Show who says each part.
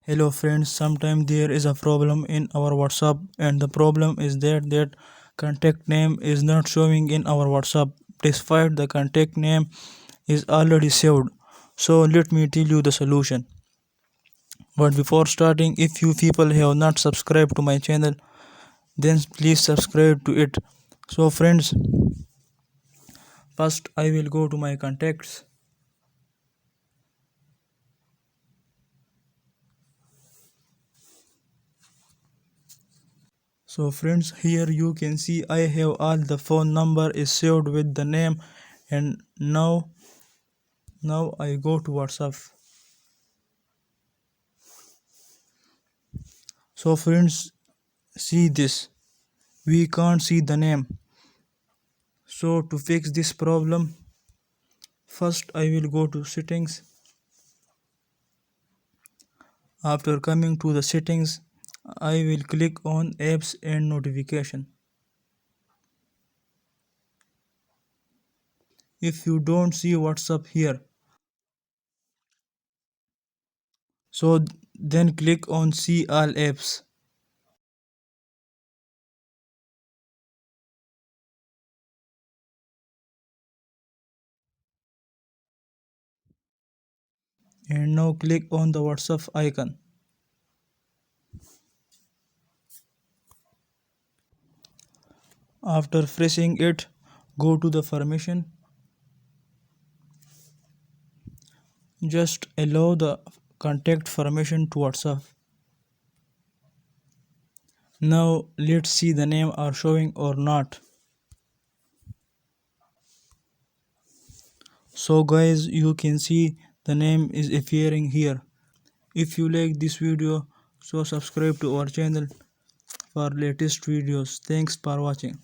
Speaker 1: Hello friends, sometimes there is a problem in our WhatsApp and the problem is that contact name is not showing in our WhatsApp despite the contact name is already saved. So let me tell you the solution. But before starting, if you people have not subscribed to my channel, then please subscribe to it. So friends, first I will go to my contacts. So friends, here you can see I have all the phone number is saved with the name, and now I go to WhatsApp. So friends, see this. We can't see the name. So to fix this problem, first I will go to settings. After coming to the settings, I will click on apps and notification. If you don't see WhatsApp here, so then click on see all apps. And now click on the WhatsApp icon. After pressing it, go to the permission. Just allow the contact permission to WhatsApp. Now let's see the name are showing or not. So guys, you can see the name is appearing here. If you like this video, so subscribe to our channel for latest videos. Thanks for watching.